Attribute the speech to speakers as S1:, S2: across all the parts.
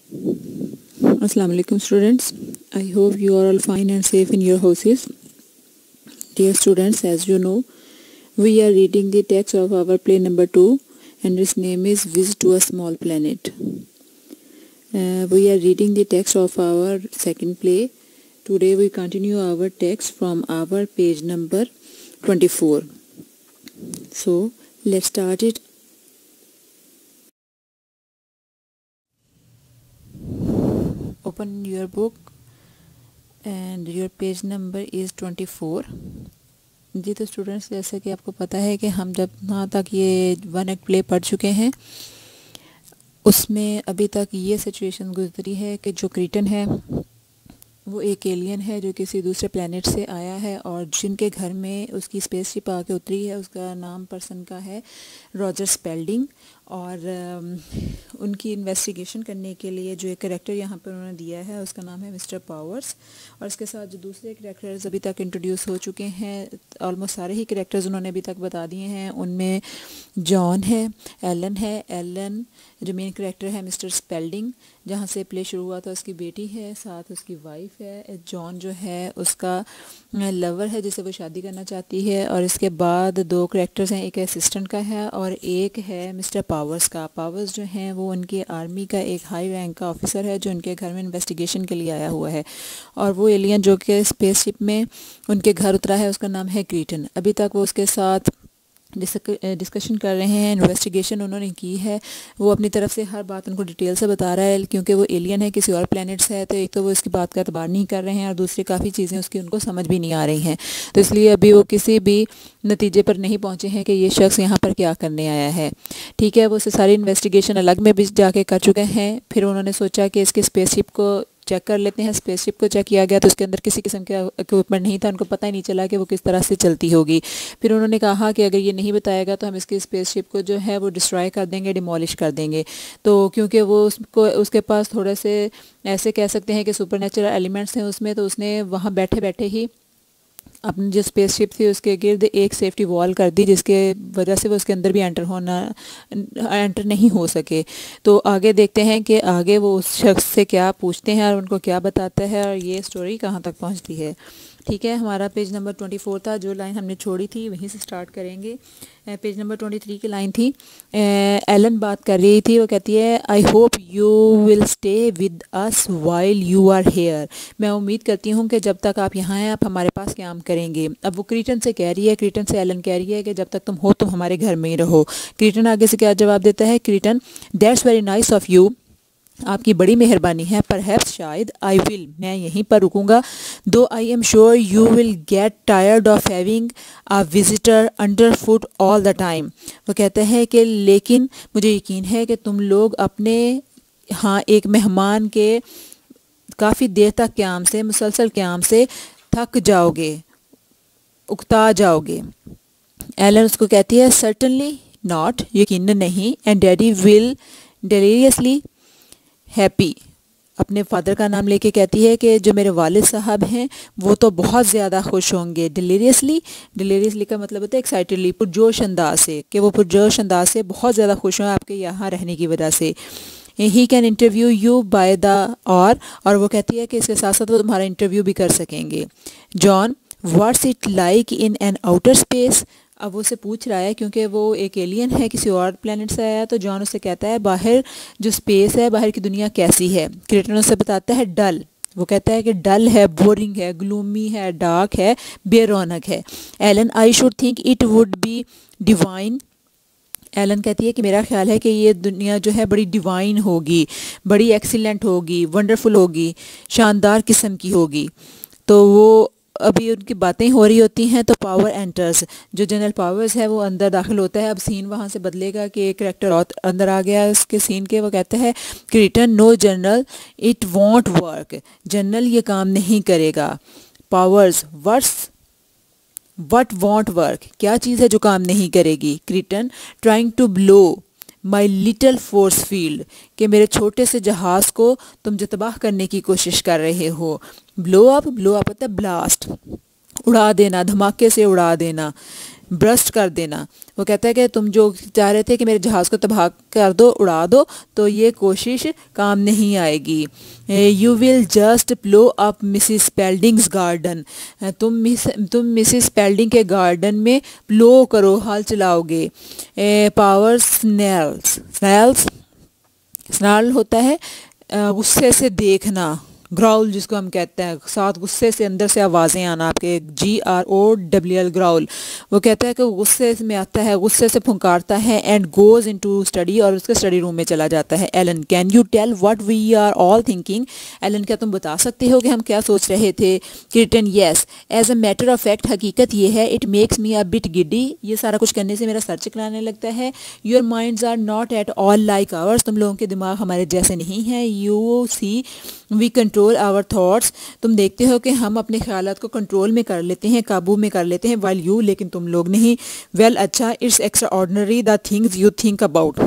S1: Assalamu alaikum students. I hope you are all fine and safe in your houses. Dear students, as you know, we are reading the text of our play number 2 and its name is Visit to a Small Planet. We are reading the text of our second play. Today we continue our text from our page number 24. So let's start it. Open your book and your page number is 24. जी तो students, जैसे कि आपको पता है कि हम जब यहाँ तक ये 1 एक्ट प्ले पढ़ चुके हैं, उसमें अभी तक ये सिचुएशन गुजरी है कि जो क्रीटन है वो एक एलियन है जो किसी दूसरे प्लेनेट से आया है और जिनके घर में उसकी स्पेसशिप आके उतरी है। उसका नाम पर्सन का है रॉजर स्पेल्डिंग और उनकी इन्वेस्टिगेशन करने के लिए जो एक कैरेक्टर यहाँ पर उन्होंने दिया है उसका नाम है मिस्टर पावर्स। और इसके साथ जो दूसरे कैरेक्टर्स अभी तक इंट्रोड्यूस हो चुके हैं, ऑलमोस्ट सारे ही कैरेक्टर्स उन्होंने अभी तक बता दिए हैं। उनमें जॉन है, एलन जो मेन कैरेक्टर है, मिस्टर स्पेल्डिंग जहाँ से प्ले शुरू हुआ था, उसकी बेटी है, साथ उसकी वाइफ है। जॉन जो है उसका लवर है जिसे वो शादी करना चाहती है। और इसके बाद 2 कैरेक्टर्स हैं, एक असिस्टेंट का है और एक है मिस्टर पावर्स का। पावर्स जो हैं वो उनके आर्मी का एक हाई रैंक का ऑफिसर है जो उनके घर में इन्वेस्टिगेशन के लिए आया हुआ है। और वो एलियन जो कि स्पेसशिप में उनके घर उतरा है उसका नाम है क्रीटन। अभी तक वो उसके साथ डिस्कशन कर रहे हैं, इन्वेस्टिगेशन उन्होंने की है। वो अपनी तरफ से हर बात उनको डिटेल से बता रहा है क्योंकि वो एलियन है, किसी और प्लैनेट से है, तो एक तो वो इसकी बात का एतबार नहीं कर रहे हैं और दूसरी काफ़ी चीज़ें उसकी उनको समझ भी नहीं आ रही हैं। तो इसलिए अभी वो किसी भी नतीजे पर नहीं पहुँचे हैं कि ये शख्स यहाँ पर क्या करने आया है। ठीक है, वो उससे सारी इन्वेस्टिगेशन अलग में भी जाके कर चुके हैं। फिर उन्होंने सोचा कि इसके स्पेसशिप को चेक कर लेते हैं। स्पेसशिप को चेक किया गया तो उसके अंदर किसी किस्म का इक्विपमेंट नहीं था, उनको पता ही नहीं चला कि वो किस तरह से चलती होगी। फिर उन्होंने कहा कि अगर ये नहीं बताएगा तो हम इसकी स्पेसशिप को जो है वो डिस्ट्रॉय कर देंगे, डिमोलिश कर देंगे। तो क्योंकि वो उसके पास थोड़े से ऐसे कह सकते हैं कि सुपरनेचुरल एलिमेंट्स हैं उसमें, तो उसने वहाँ बैठे बैठे ही अपनी जो स्पेसशिप थी उसके गिर्द एक सेफ्टी वॉल कर दी जिसके वजह से वो उसके अंदर भी एंटर नहीं हो सके। तो आगे देखते हैं कि आगे वो उस शख्स से क्या पूछते हैं और उनको क्या बताता है और ये स्टोरी कहाँ तक पहुँचती है। ठीक है, हमारा पेज नंबर 24 था। जो लाइन हमने छोड़ी थी वहीं से स्टार्ट करेंगे। पेज नंबर 23 की लाइन थी। एलन बात कर रही थी, वो कहती है I hope you will stay with us while you are here. मैं उम्मीद करती हूँ कि जब तक आप यहाँ हैं आप हमारे पास क़याम करेंगे। अब वो क्रीटन से कह रही है, क्रीटन से एलन कह रही है कि जब तक तुम हो तुम हमारे घर में ही रहो। क्रीटन आगे से क्या जवाब देता है, Crichton that's very nice of you, आपकी बड़ी मेहरबानी है, परहैप्स शायद आई विल, मैं यहीं पर रुकूंगा, दो I am sure you will get tired of having a visitor under foot all the time. वो कहते हैं कि लेकिन मुझे यकीन है कि तुम लोग अपने एक मेहमान के काफ़ी देर तक क़याम से, मुसलसल क़याम से थक जाओगे, उकता जाओगे। एलन उसको कहती है सर्टनली नॉट, यकीन नहीं, एंड डैडी विल डेलीरियसली हैप्पी, अपने फादर का नाम लेके कहती है कि जो मेरे वालिद साहब हैं वो तो बहुत ज़्यादा खुश होंगे। डिलीरियसली का मतलब होता है एक्साइटेडली, पुरजोश अंदाज से, कि वो पुरजोश अंदाज से बहुत ज़्यादा खुश हों आपके यहाँ रहने की वजह से। He can interview you by the और वो कहती है कि इसके साथ साथ वो तुम्हारा इंटरव्यू भी कर सकेंगे। John what's it like in an outer space, अब वो उसे पूछ रहा है क्योंकि वो एक एलियन है, किसी और प्लेनेट से आया। तो जॉन उससे कहता है बाहर जो स्पेस है, बाहर की दुनिया कैसी है। क्रीटन उससे बताता है डल, वो कहता है कि डल है, बोरिंग है, ग्लूमी है, डार्क है, बेरौनक है। Alan I should think it would be divine, Alan कहती है कि मेरा ख्याल है कि ये दुनिया जो है बड़ी डिवाइन होगी, बड़ी एक्सीलेंट होगी, वंडरफुल होगी, शानदार किस्म की होगी। तो वो अभी उनकी बातें हो रही होती हैं तो पावर एंटर्स, जो जनरल पावर्स है वो अंदर दाखिल होता है। अब सीन वहाँ से बदलेगा कि एक कैरेक्टर और अंदर आ गया है उसके सीन के। वो कहता है Crichton no general it won't work, general ये काम नहीं करेगा। पावर्स वट वॉन्ट वर्क, क्या चीज़ है जो काम नहीं करेगी। Crichton trying to blow my little force field, कि मेरे छोटे से जहाज़ को तुम जो तबाह करने की कोशिश कर रहे हो। ब्लो अप होता है ब्लास्ट, उड़ा देना, धमाके से उड़ा देना। ब्रस्ट कर देना। वो कहता है कि तुम जो चाह रहे थे कि मेरे जहाज़ को तबाह कर दो, उड़ा दो, तो ये कोशिश काम नहीं आएगी। You will just blow up Mrs Spalding's garden, तुम मिसिस स्पेल्डिंग के गार्डन में ब्लो करो, हाल चलाओगे। पावर स्नेल्स, स्नाल होता है गुस्से से देखना, ग्राउल जिसको हम कहते हैं, साथ गुस्से से अंदर से आवाज़ें आना, आपके GROWL ग्राउल। वो कहता है कि गुस्से में आता है, गुस्से से फुंकारता है, एंड गोज इनटू स्टडी, और उसके स्टडी रूम में चला जाता है। Alan, can you tell what we are all thinking, Alan क्या तुम बता सकते हो कि हम क्या सोच रहे थे। किटन, yes, as a matter of fact, हकीकत ये है, it makes me a bit giddy, ये सारा कुछ करने से मेरा सर चकराने लगता है। Your minds are not at all like ours, तुम लोगों के दिमाग हमारे जैसे नहीं हैं। You see we control our thoughts, तुम देखते हो कि हम अपने ख्यालात को कंट्रोल में कर लेते हैं, काबू में कर लेते हैं, वाइल यू, लेकिन तुम लोग नहीं। वेल, अच्छा, it's extra ordinary the things you think about,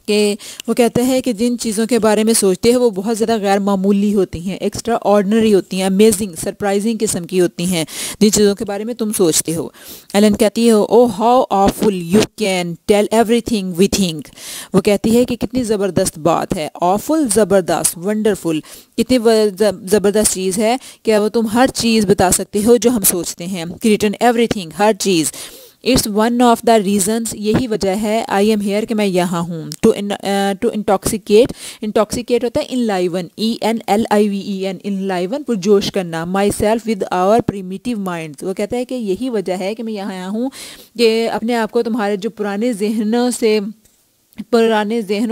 S1: कि वो कहता है कि जिन चीज़ों के बारे में सोचते हैं वो बहुत ज़्यादा गैर मामूली होती हैं, एक्स्ट्रा ऑर्डनरी होती हैं, अमेजिंग, सरप्राइजिंग किस्म की होती हैं जिन चीज़ों के बारे में तुम सोचते हो। एलन कहती है, oh how awful you can tell everything we think, वो कहती है कि कितनी ज़बरदस्त बात है। ऑफुल, ज़बरदस्त, वंडरफुल, कितनी ज़बरदस्त चीज़ है कि वो तुम हर चीज़ बता सकते हो जो हम सोचते हैं। क्रिएटन, एवरीथिंग, हर चीज़। It's one of the reasons, यही वजह है, आई एम हेयर, कि मैं यहाँ हूँ। टू इंटॉक्सिकेट, इंटॉक्सिकेट होता है इनलाइवन, ENLIVEN, इनलाइवन, पुरजोश करना, myself with our primitive minds, वो कहता है कि यही वजह है कि मैं यहाँ आया हूँ कि अपने आप को तुम्हारे जो पुराने जहनों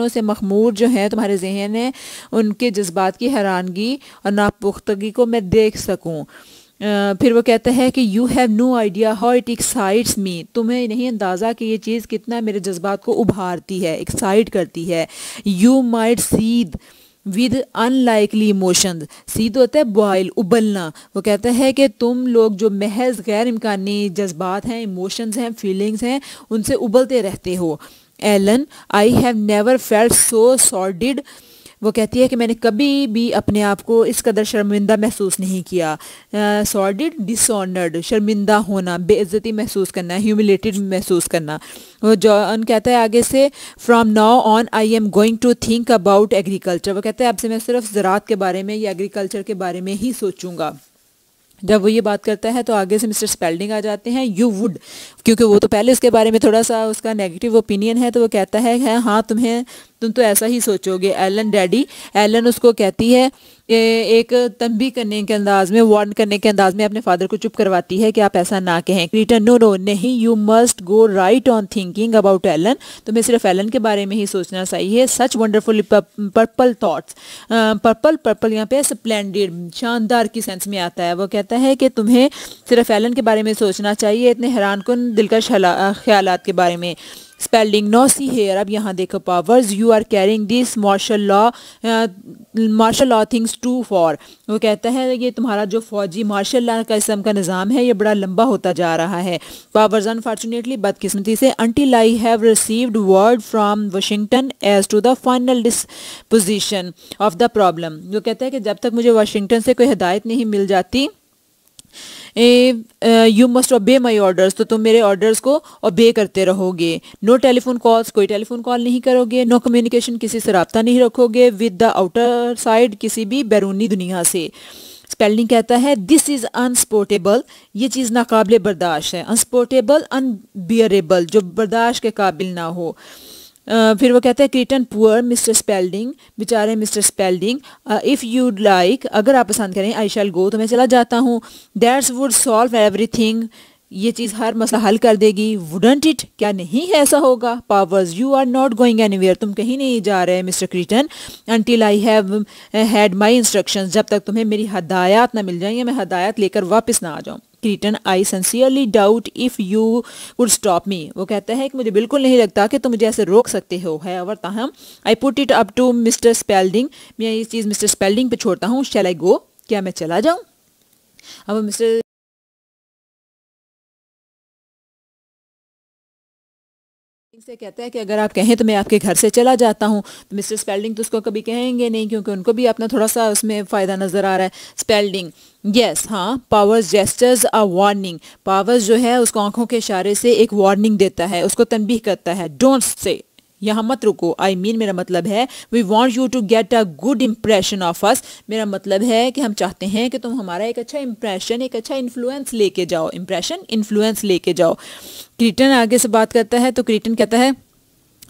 S1: से मखमूर जो है तुम्हारे जहन है, उनके जज्बात की हैरानगी और नापुख्तगी को मैं देख सकूँ। फिर वो कहता है कि you have no idea how it excites me, तुम्हें नहीं अंदाज़ा कि ये चीज़ कितना मेरे जज्बात को उभारती है, एक्साइट करती है। You might seethe with unlikely emotions, सीध होता है बॉयल, उबलना। वो कहता है कि तुम लोग जो महज गैर इम्कानी जज्बात हैं, इमोशंस हैं, फीलिंग्स हैं, उनसे उबलते रहते हो। Alan, I have never felt so sordid, वो कहती है कि मैंने कभी भी अपने आप को इस कदर शर्मिंदा महसूस नहीं किया। सॉर्डिड, डिसऑनर्ड, शर्मिंदा होना, बेइज्जती महसूस करना, ह्यूमिलेटेड महसूस करना। वो जॉन कहता है आगे से, from now on I am going to think about agriculture, वो कहता है अब से मैं सिर्फ ज़राअत के बारे में या एग्रीकल्चर के बारे में ही सोचूंगा। जब वो ये बात करता है तो आगे से मिस्टर स्पेल्डिंग आ जाते हैं। यू वुड, क्योंकि वो तो पहले उसके बारे में थोड़ा सा उसका नेगेटिव ओपिनियन है, तो वो कहता है हाँ तुम तो ऐसा ही सोचोगे। एलन, डैडी, एलन उसको कहती है, एक तंबी करने के अंदाज में, वार्न करने के अंदाज में अपने फादर को चुप करवाती है कि आप ऐसा ना कहें। क्रीटन, नो नो, नहीं, you must go right on thinking about Alan, तुम्हें सिर्फ एलन के बारे में ही सोचना चाहिए। Such wonderful purple thoughts, purple यहाँ पे स्प्लेंडेड, शानदार की सेंस में आता है। वो कहता है कि तुम्हें सिर्फ एलन के बारे में सोचना चाहिए, इतने हैरानकुन दिलकश ख्यालात के बारे में। स्पेल्डिंग, नो सी हेयर, अब यहाँ देखो, Powers you are carrying this martial law things too far, वो कहता है ये तुम्हारा जो फौजी मार्शल लॉ का किस्म का निज़ाम है ये बड़ा लंबा होता जा रहा है। पावर्स, अनफॉर्चुनेटली, बदकिस्मती से, until I have received word from Washington as to the final disposition of the problem, वो कहता है कि जब तक मुझे वाशिंगटन से कोई हिदायत नहीं मिल जाती, यू मस्ट ओबे माई ऑर्डर्स, तो तुम मेरे ऑर्डर्स को ओबे करते रहोगे। नो टेलीफोन कॉल्स, कोई टेलीफोन कॉल नहीं करोगे। नो कम्युनिकेशन, किसी से रब्ता नहीं रखोगे विद द आउटर साइड, किसी भी बैरूनी दुनिया से। स्पेल्डिंग कहता है दिस इज़ अनस्पोर्टेबल, ये चीज़ नाकाबिले बर्दाश्त है। अनस्पोर्टेबल, अनबियरेबल, जो बर्दाश्त के काबिल ना हो। फिर वो कहते हैं क्रिटन, पुअर मिस्टर स्पेल्डिंग, बेचारे mister Spalding, if you like, अगर आप पसंद करें, आई शैल गो, तो मैं चला जाता हूँ। दैट्स वुड सॉल्व एवरीथिंग, ये चीज़ हर मसला हल कर देगी। वुडंट इट, क्या नहीं है ऐसा होगा। Powers, you are not going anywhere, तुम कहीं नहीं जा रहे Mr Crichton, until I have had my instructions, जब तक तुम्हें मेरी हदायत ना मिल जाए या मैं हदायत लेकर वापस ना आ जाऊँ। Crichton, I sincerely doubt if you would stop me, वो कहता है कि मुझे बिल्कुल नहीं लगता कि तुम मुझे ऐसे रोक सकते हो है, और ताहम I put it up to Mr Spalding, मैं ये चीज़ मिस्टर स्पेल्डिंग पे छोड़ता हूँ। शैल आई गो, क्या मैं चला जाऊँ। अब मिस्टर से कहता है कि अगर आप कहें तो मैं आपके घर से चला जाता हूँ, तो मिस्टर स्पेल्डिंग तो उसको कभी कहेंगे नहीं, क्योंकि उनको भी अपना थोड़ा सा उसमें फ़ायदा नज़र आ रहा है। स्पेल्डिंग यस, हाँ, powers gestures a warning, powers जो है उसको आंखों के इशारे से एक वार्निंग देता है, उसको तनबीह करता है। डोंट से, यहाँ मत रुको, आई मीन मेरा मतलब है we want you to get a good impression of us, मेरा मतलब है कि हम चाहते हैं कि तुम हमारा एक अच्छा इम्प्रेशन, एक अच्छा इन्फ्लुएंस लेके जाओ, इम्प्रेशन इन्फ्लुएंस लेके जाओ। क्रीटन आगे से बात करता है, तो क्रीटन कहता है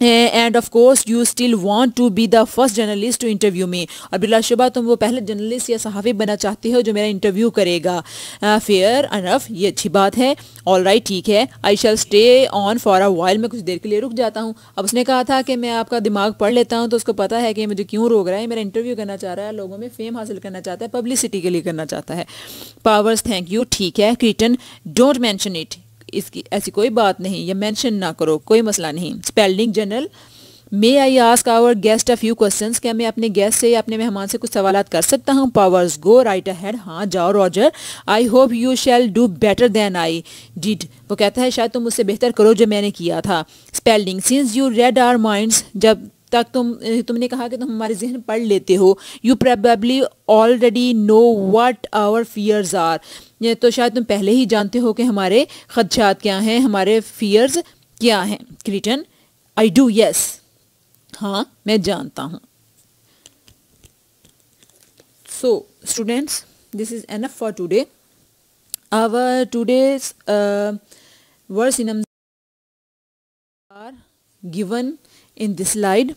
S1: and of course you still want to be the first journalist to interview me, और बिलाशुबा तुम वो पहले जर्नलिस्ट या सहाफ़ी बनना चाहती हो जो मेरा इंटरव्यू करेगा। फेयर अनफ, ये अच्छी बात है। ऑल राइट, ठीक है, I shall stay on for a while, मैं कुछ देर के लिए रुक जाता हूँ। अब उसने कहा था कि मैं आपका दिमाग पढ़ लेता हूँ, तो उसको पता है कि मुझे क्यों रोक रहा है, मेरा इंटरव्यू करना चाह रहा है, लोगों में फेम हासिल करना चाहता है, पब्लिसिटी के लिए करना चाहता है। पावर्स, थैंक यू, ठीक है। क्रीटन, डोंट मैंशन इट, इसकी ऐसी कोई बात नहीं, या मेंशन ना करो, कोई मसला नहीं। Spalding general, may I ask our guest a few questions, क्या मैं अपने गेस्ट से या अपने मेहमान से कुछ सवालात कर सकता हूँ। पावर्स, गो राइट अहेड, हाँ जाओ Roger. I hope you shall do better than I did, वो कहता है शायद तुम मुझसे बेहतर करो जो मैंने किया था। Spalding, since you read our minds, जब तक तुमने कहा कि तुम हमारे जहन पढ़ लेते हो, you probably already know what our fears are, तो शायद तुम पहले ही जानते हो कि हमारे खदशात क्या हैं, हमारे फियर्स क्या हैं। क्रीटन, आई डू यस, हाँ मैं जानता हूँ। So students, this is enough for today. Our today's word synonyms are given in this slide.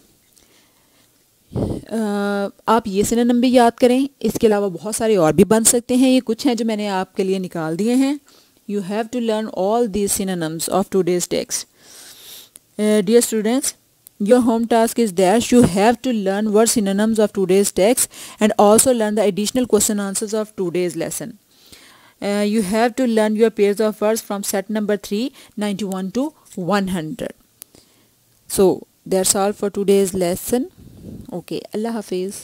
S1: आप ये सिनोनिम भी याद करें, इसके अलावा बहुत सारे और भी बन सकते हैं, ये कुछ हैं जो मैंने आपके लिए निकाल दिए हैं। You have to learn all these synonyms of today's text. Dear students, your home task is that you have to learn word synonyms of today's text and also learn the additional question answers of today's lesson. You have to learn your pairs of words from set number 3, 91 to 100. So that's all for today's lesson. Okay, Allah Hafiz.